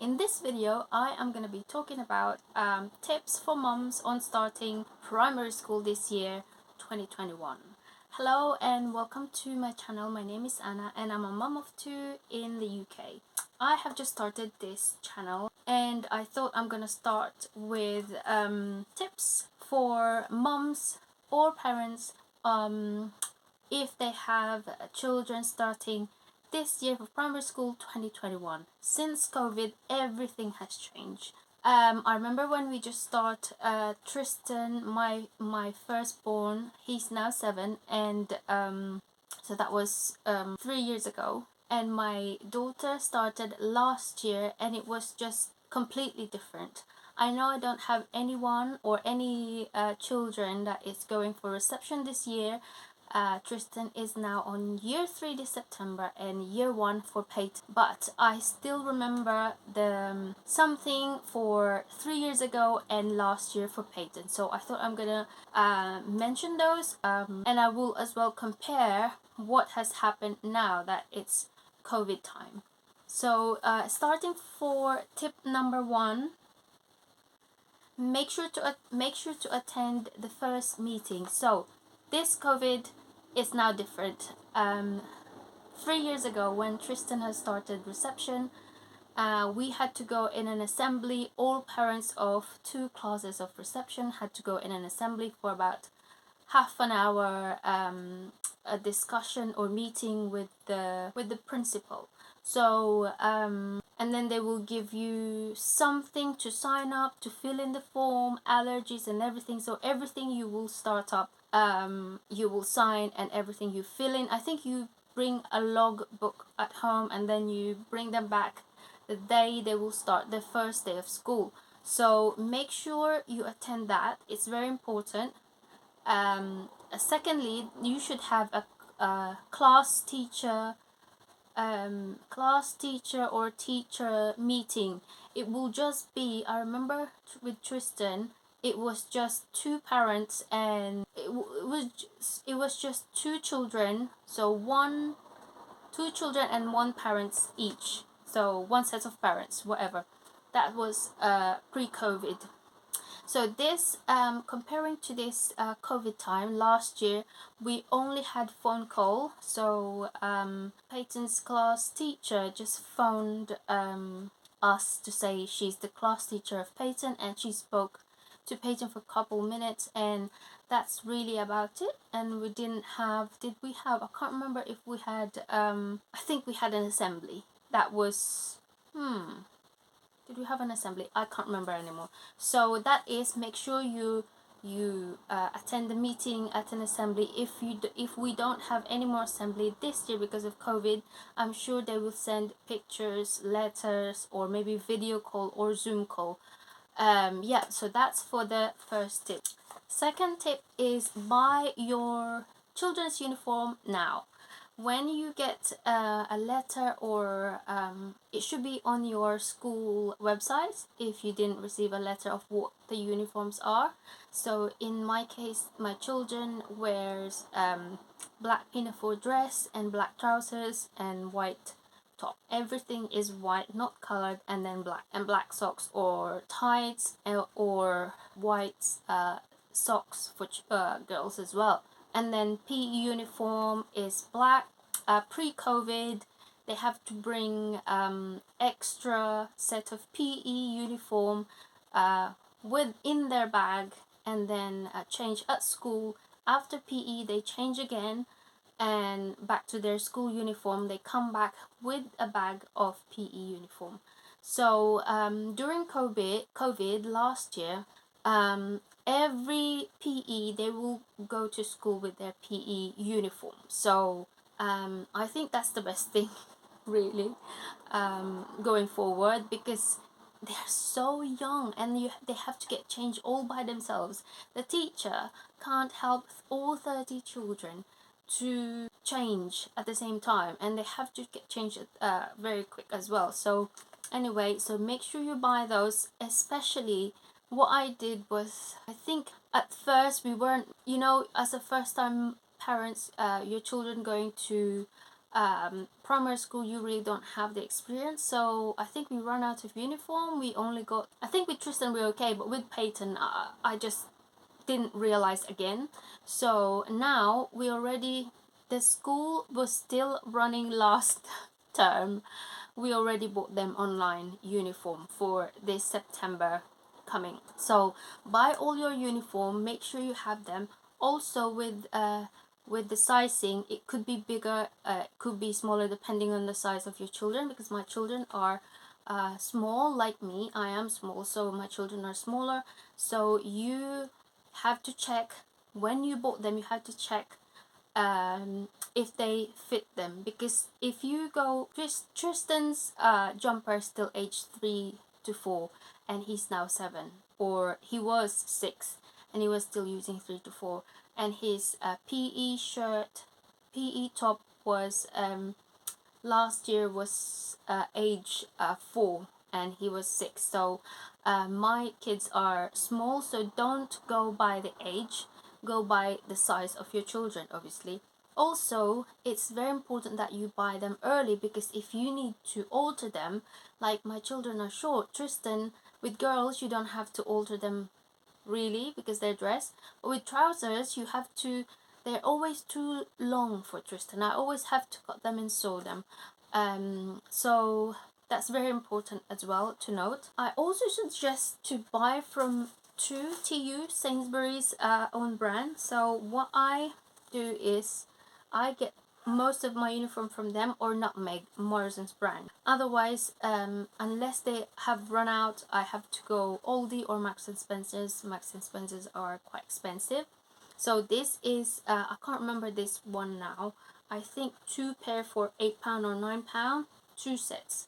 In this video, I am going to be talking about tips for moms on starting primary school this year, 2021. Hello and welcome to my channel. My name is Anna and I'm a mom of two in the UK. I have just started this channel and I thought I'm going to start with tips for moms or parents if they have children starting this year for primary school 2021. Since COVID, everything has changed. I remember when we just start Tristan, my firstborn, he's now 7, and so that was 3 years ago. And my daughter started last year, and it was just completely different. I know I don't have anyone or any children that is going for reception this year. Tristan is now on year 3 this September and year 1 for Peyton. But I still remember the something for 3 years ago and last year for Peyton. So I thought I'm gonna mention those and I will as well compare what has happened now that it's COVID time. So starting for tip number 1, make sure to attend the first meeting. So this COVID is now different. 3 years ago, when Tristan has started reception, we had to go in an assembly. All parents of 2 classes of reception had to go in an assembly for about half an hour, a discussion or meeting with the principal. So and then they will give you something to sign up, to fill in the form, allergies and everything. So everything you will start up, you will sign, and everything you fill in. I think you bring a log book at home and then you bring them back the day they will start the first day of school. So make sure you attend that. It's very important. Secondly, you should have a class teacher or teacher meeting. It will just be, I remember with Tristan, it was just 2 parents and it was just 2 children, so 2 children and 1 parents each, so 1 set of parents, whatever. That was pre-COVID. So this, comparing to this COVID time last year, we only had phone call. So Peyton's class teacher just phoned us to say she's the class teacher of Peyton, and she spoke to Peyton for a couple minutes, and that's really about it. And we didn't have, I can't remember if we had, I think we had an assembly. That was, did we have an assembly? I can't remember anymore. So that is, make sure you attend the meeting at an assembly. If we don't have any more assembly this year because of COVID, I'm sure they will send pictures, letters, or maybe video call or Zoom call. Yeah, so that's for the first tip. Second tip is buy your children's uniform now. When you get a letter, or it should be on your school website if you didn't receive a letter of what the uniforms are. So in my case, my children wears black pinafore dress and black trousers and white top. Everything is white, not colored, and then black socks or tights, or white socks for girls as well. And then PE uniform is black. Pre-COVID, they have to bring extra set of PE uniform in their bag, and then change at school. After PE, they change again and back to their school uniform. They come back with a bag of PE uniform. So during COVID last year, every PE, they will go to school with their PE uniform. So I think that's the best thing really, going forward, because they're so young and they have to get changed all by themselves. The teacher can't help all 30 children to change at the same time, and they have to get changed very quick as well. So anyway, so make sure you buy those. Especially what I did was, I think at first we weren't, as a first time parents, your children going to primary school you really don't have the experience. So I think we run out of uniform. We only got, I think with Tristan we're okay, but with Peyton I just didn't realize again. So now we already, the school was still running last term. We already bought them online uniform for this September coming. So buy all your uniform, make sure you have them. Also with the sizing, it could be bigger, it could be smaller depending on the size of your children, because my children are small like me. I am small, so my children are smaller. So you have to check when you bought them, you have to check if they fit them, because if you go, Tristan's jumper is still age 3 to 4 and he's now 7, or he was 6 and he was still using 3 to 4, and his PE shirt, PE top was last year was age 4 and he was 6. So my kids are small, so don't go by the age, go by the size of your children, obviously. Also, it's very important that you buy them early, because if you need to alter them, like my children are short, Tristan, with girls you don't have to alter them really because they're dressed, but with trousers you have to, they're always too long for Tristan. I always have to cut them and sew them. So that's very important as well to note. I also suggest to buy from TU, Sainsbury's own brand. So what I do is I get most of my uniform from them, or Nutmeg, Morrison's brand. Otherwise, unless they have run out, I have to go Aldi or Marks and Spencer's. Marks and Spencer's are quite expensive. So this is, I can't remember this one now. I think 2 pair for £8 or £9, 2 sets.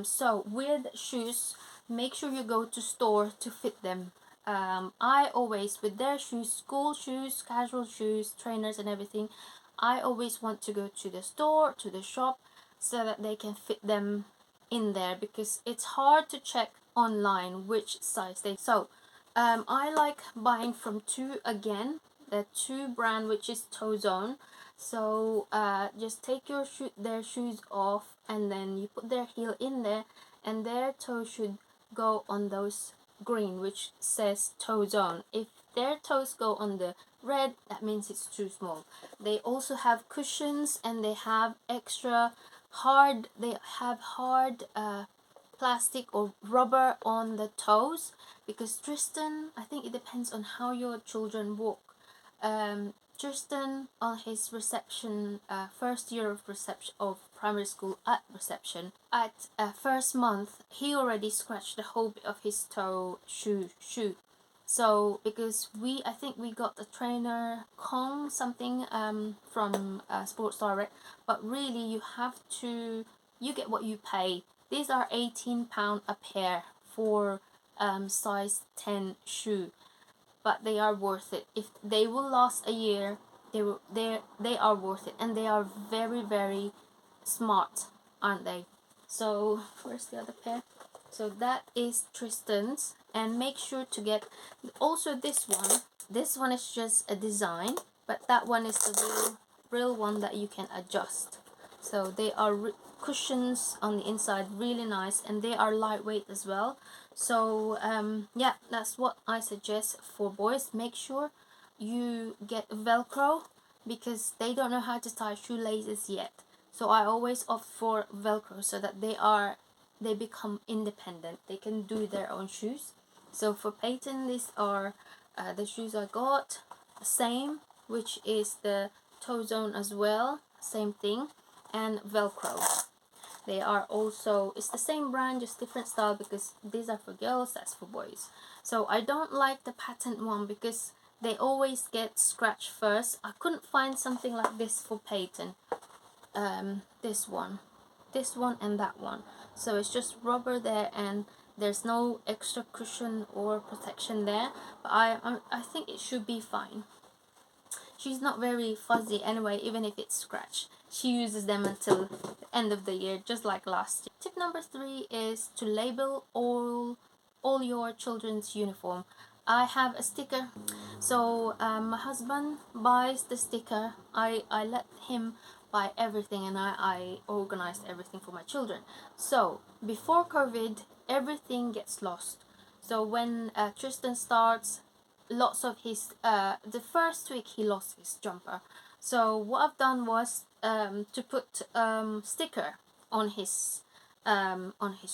So with shoes, make sure you go to store to fit them. I always, with their shoes, school shoes, casual shoes, trainers and everything, I always want to go to the store, to the shop, so that they can fit them in there, because it's hard to check online which size they. So I like buying from TU again, the TU brand, which is Toe Zone. So just take their shoes off, and then you put their heel in there, and their toe should go on those green which says Toe Zone. If their toes go on the red, that means it's too small. They also have cushions, and they have extra hard, plastic or rubber on the toes, because Tristan, I think it depends on how your children walk. Tristan, on his reception, first year of reception of primary school at reception, at first month, he already scratched the whole bit of his toe shoe. So because I think we got the trainer Kong something from Sports Direct, but really you get what you pay. These are £18 a pair for size 10 shoe, but they are worth it. If they will last a year, they are worth it, and they are very, very smart, aren't they? So where's the other pair? So that is Tristan's, and make sure to get also this one. This one is just a design, but that one is the real one that you can adjust. So they are cushions on the inside, really nice, and they are lightweight as well. So yeah, that's what I suggest for boys. Make sure you get Velcro, because they don't know how to tie shoelaces yet. So I always opt for Velcro, so that they become independent. They can do their own shoes. So for Peyton, these are the shoes I got. Same, which is the Toe Zone as well. Same thing. And Velcro. They are also, it's the same brand, just different style, because these are for girls, that's for boys. So I don't like the patent one, because they always get scratched first. I couldn't find something like this for Peyton. This one and that one. So it's just rubber there, and there's no extra cushion or protection there, but I think it should be fine. She's not very fuzzy anyway, even if it's scratched. She uses them until the end of the year, just like last year. Tip number 3 is to label all your children's uniform. I have a sticker. So my husband buys the sticker. I let him buy everything, and I organized everything for my children. So before COVID, everything gets lost. So when Tristan starts, lots of his the first week he lost his jumper. So what I've done was to put sticker on his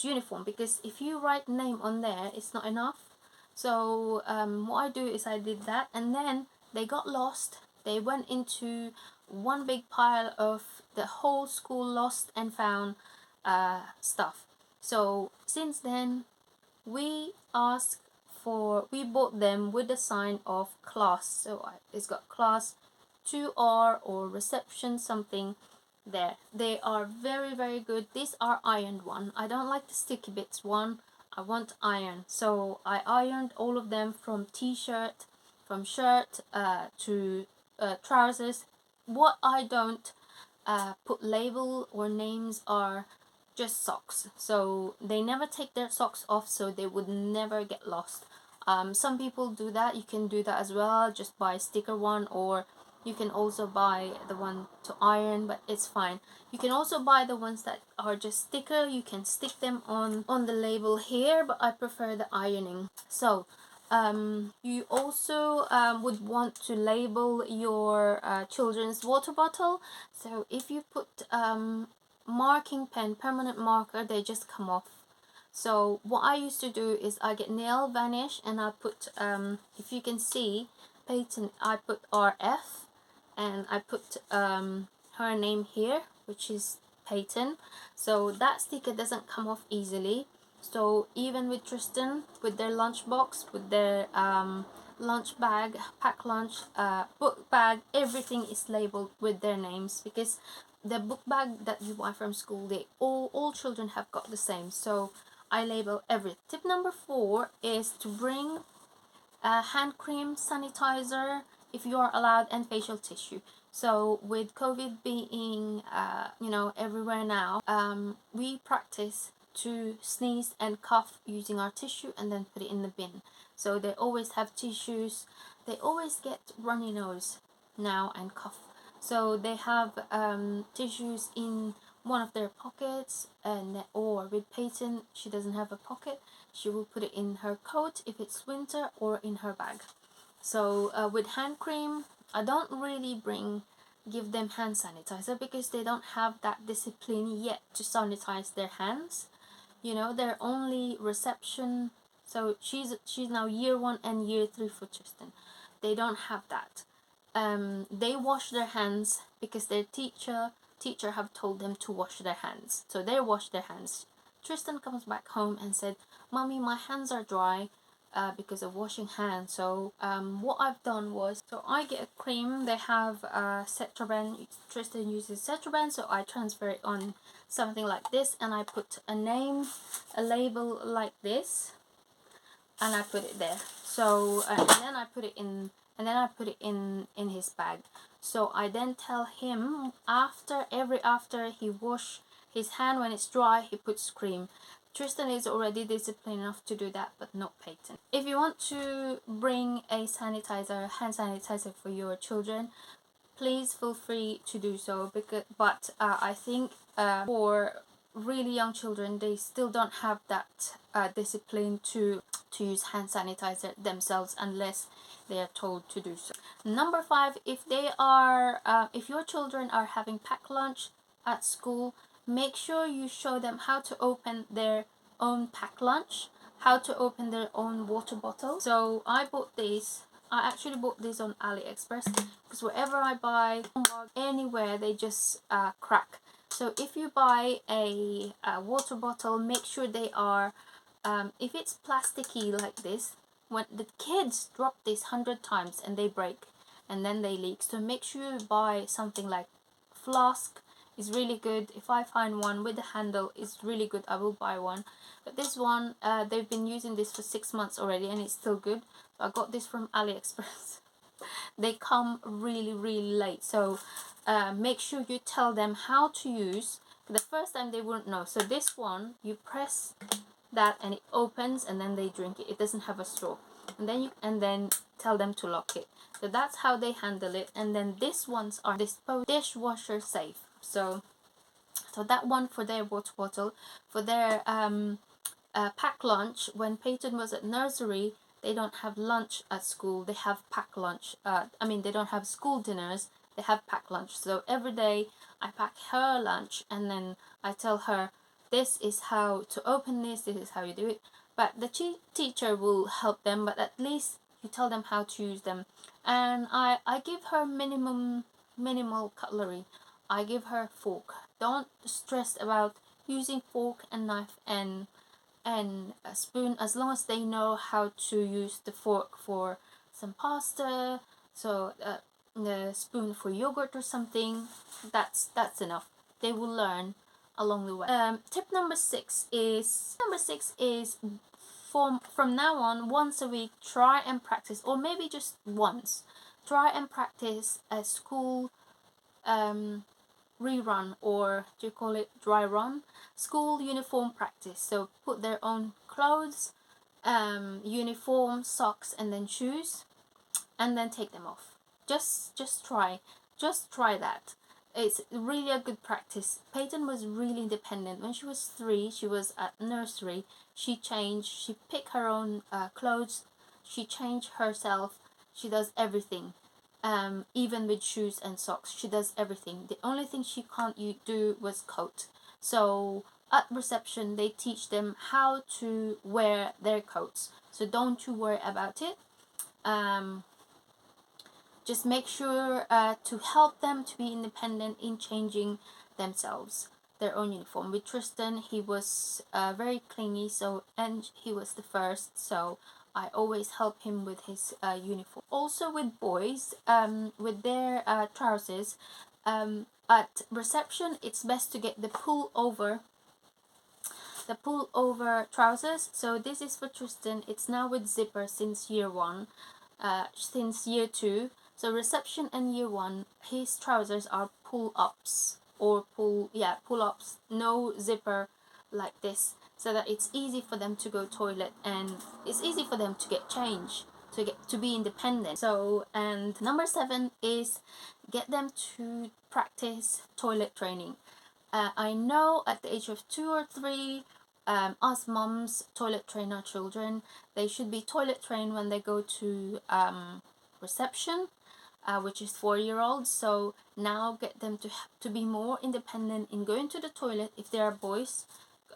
uniform, because if you write name on there, it's not enough. So what I do is I did that, and then they got lost. They went into one big pile of the whole school lost and found stuff. So since then, we we bought them with the sign of class. So it's got class 2R or reception something there. They are very, very good. These are ironed one. I don't like the sticky bits one. I want iron. So I ironed all of them, from t-shirt, from shirt to trousers. What I don't put label or names are just socks. So they never take their socks off, so they would never get lost. Some people do that. You can do that as well. Just buy a sticker one, or you can also buy the one to iron, but it's fine. You can also buy the ones that are just sticker. You can stick them on the label here, but I prefer the ironing. So you also would want to label your children's water bottle. So if you put marking pen, permanent marker, they just come off. So what I used to do is I get nail varnish, and I put if you can see Peyton, I put RF, and I put her name here, which is Peyton. So that sticker doesn't come off easily. So even with Tristan, with their lunchbox, with their lunch bag, pack lunch, book bag, everything is labeled with their names, because the book bag that you buy from school, they all children have got the same. So I label everything. Tip number 4 is to bring hand cream, sanitizer, if you are allowed, and facial tissue. So with COVID being everywhere now, we practice to sneeze and cough using our tissue and then put it in the bin. So they always have tissues. They always get runny nose now and cough. So they have tissues in one of their pockets, or with Peyton, she doesn't have a pocket. She will put it in her coat if it's winter, or in her bag. So with hand cream, I don't really give them hand sanitizer, because they don't have that discipline yet to sanitize their hands. They're only reception. So she's now year 1 and year 3 for Tristan. They don't have that. They wash their hands because their teacher have told them to wash their hands. So they wash their hands. Tristan comes back home and said, "Mommy, my hands are dry because of washing hands." So what I've done was, so I get a cream. They have Cetraben. Tristan uses Cetraben, so I transfer it on something like this, and I put a name, a label like this, and I put it there. So and then I put it in his bag. So I then tell him after he wash his hand, when it's dry, he puts cream. Tristan is already disciplined enough to do that, but not Peyton. If you want to bring a hand sanitizer for your children, please feel free to do so. But I think for really young children, they still don't have that discipline to use hand sanitizer themselves unless they are told to do so. Number 5, if your children are having packed lunch at school, make sure you show them how to open their own packed lunch, how to open their own water bottle. So I actually bought this on AliExpress, because wherever I buy anywhere, they just crack. So if you buy a water bottle, make sure they are, if it's plasticky like this, when the kids drop this 100 times and they break and then they leak. So make sure you buy something like flask. Is really good. If I find one with a handle, it's really good, I will buy one. But this one, they've been using this for 6 months already, and it's still good. So I got this from AliExpress. They come really, really late. So make sure you tell them how to use. The first time they wouldn't know. So this one, you press that and it opens, and then they drink it. It doesn't have a straw. And then tell them to lock it. So that's how they handle it. And then these ones are dishwasher safe. So that one for their water bottle, for their pack lunch. When Peyton was at nursery, they don't have lunch at school, they have pack lunch. They don't have school dinners, they have pack lunch. So every day I pack her lunch, and then I tell her, this is how to open this is how you do it. But the teacher will help them, but at least you tell them how to use them. And I give her minimal cutlery. I give her fork. Don't stress about using fork and knife and a spoon, as long as they know how to use the fork for some pasta, so the spoon for yogurt or something. That's enough. They will learn along the way. Tip number six is from now on, once a week, try and practice, or maybe just once, try and practice a school rerun, or do you call it dry run, school uniform practice. So put their own clothes, uniform, socks, and then shoes, and then take them off. Just try that. It's really a good practice. Peyton was really independent. When she was 3, she was at nursery, she picked her own clothes, she changed herself, she does everything. Even with shoes and socks, she does everything. The only thing she can't do was coat. So at reception, they teach them how to wear their coats. So don't you worry about it. Just make sure to help them to be independent in changing themselves, their own uniform. With Tristan, he was very clingy, and he was the first, so I always help him with his uniform. Also with boys, with their trousers, at reception, it's best to get the pull over trousers. So this is for Tristan. It's now with zipper since year 1, since year 2. So reception and year 1, his trousers are pull-ups, pull-ups, no zipper like this, so that it's easy for them to go toilet, and it's easy for them to get changed, to be independent. So, and number 7 is get them to practice toilet training. I know at the age of 2 or 3, us mums toilet train our children. They should be toilet trained when they go to reception, which is 4-year-olds. So now get them to be more independent in going to the toilet if they are boys,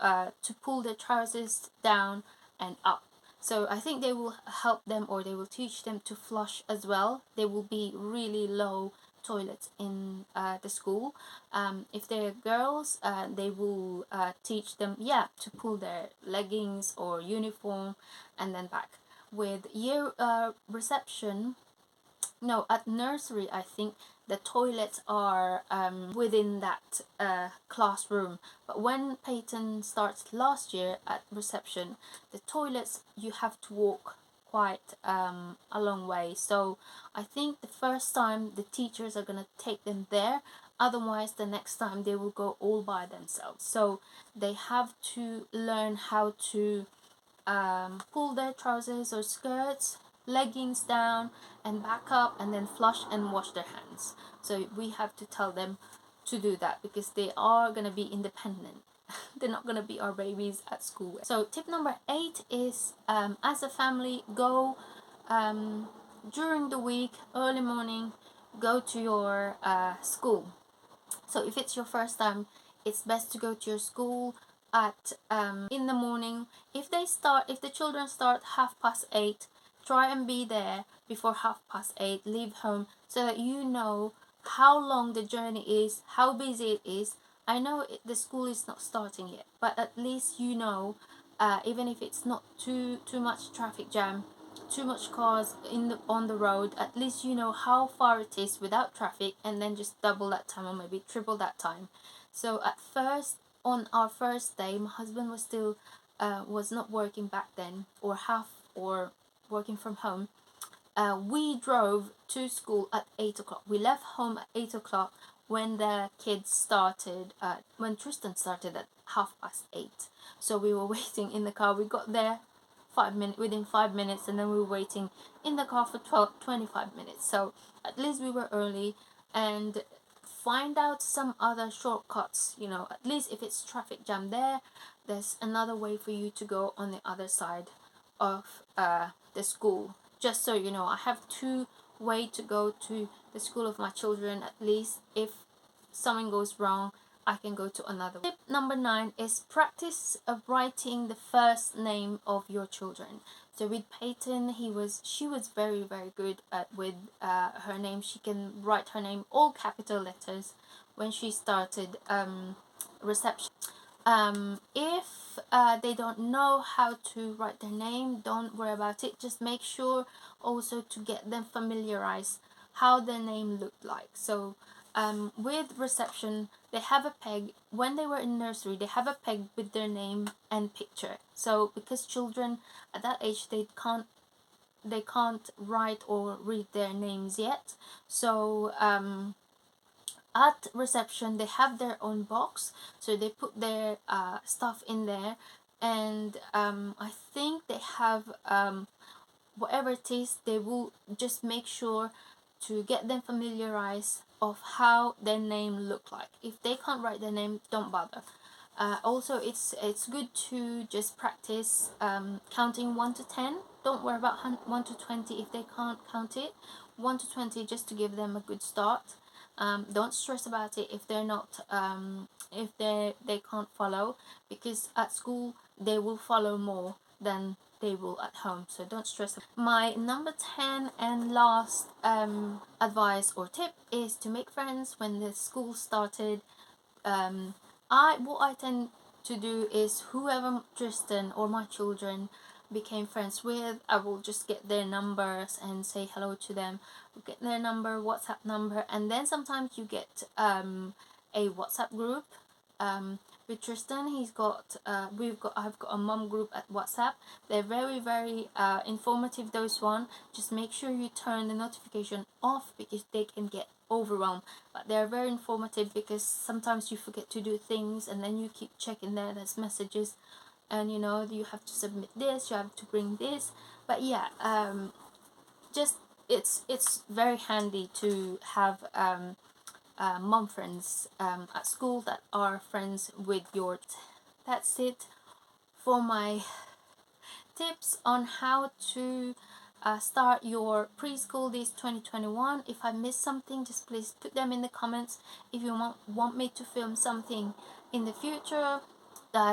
to pull their trousers down and up. So I think they will help them, or they will teach them to flush as well. There will be really low toilets in the school. If they're girls, they will teach them to pull their leggings or uniform and then back. With year reception, no, at nursery, I think the toilets are within that classroom. But when Peyton starts last year at reception, the toilets, you have to walk quite a long way. So I think the first time the teachers are going to take them there. Otherwise, the next time they will go all by themselves. So they have to learn how to pull their trousers or skirts, leggings down and back up, and then flush and wash their hands. So we have to tell them to do that, because they are going to be independent. They're not going to be our babies at school. So tip number 8 is, as a family, go during the week, early morning, go to your school. So if it's your first time, it's best to go to your school at in the morning. If the children start 8:30, try and be there before 8:30. Leave home, so that you know how long the journey is, how busy it is. I know the school is not starting yet, but at least you know, even if it's not too much traffic jam, too much cars on the road, at least you know how far it is without traffic, and then just double that time or maybe triple that time. So at first, on our first day, my husband was still was not working back then, or working from home. We drove to school at 8 o'clock. We left home at 8 o'clock when the kids started, when Tristan started at 8:30. So we were waiting in the car. We got there 5 minutes, within 5 minutes, and then we were waiting in the car for 25 minutes. So at least we were early. And find out some other shortcuts, you know, at least if it's traffic jam there, there's another way for you to go on the other side of the school. Just so you know, I have two way to go to the school of my children. At least if something goes wrong, I can go to another. Tip number 9 is practice of writing the first name of your children. So with Peyton, she was very good at with her name. She can write her name all capital letters when she started reception. If they don't know how to write their name, don't worry about it. Just make sure also to get them familiarized how their name looked like. So with reception, they have a peg. When they were in nursery, they have a peg with their name and picture. So because children at that age, they can't write or read their names yet. So at reception, they have their own box, so they put their stuff in there. And I think they have whatever it is, they will just make sure to get them familiarized of how their name look like. If they can't write their name, don't bother. Also, it's good to just practice counting 1 to 10. Don't worry about 1 to 20 if they can't count it. 1 to 20 just to give them a good start. Don't stress about it if they're not if they can't follow, because at school they will follow more than they will at home, so don't stress. My number 10 and last advice or tip is to make friends when the school started. What I tend to do is whoever Tristan or my children became friends with, I will just get their numbers and say hello to them. Get their number, WhatsApp number, and then sometimes you get a WhatsApp group. With Tristan, I've got a mom group at WhatsApp. They're very informative, those one. Just make sure you turn the notification off because they can get overwhelmed. But they're very informative because sometimes you forget to do things and then you keep checking there's messages, and you know you have to submit this, you have to bring this. But yeah, just it's very handy to have mom friends at school that are friends with your that's it for my tips on how to start your preschool this 2021. If I missed something, just please put them in the comments. If you want me to film something in the future,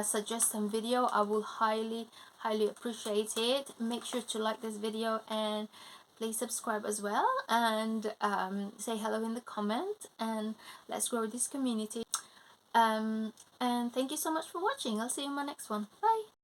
suggest some video, I will highly appreciate it. Make sure to like this video and please subscribe as well, and say hello in the comment, and let's grow this community. And thank you so much for watching. I'll see you in my next one. Bye.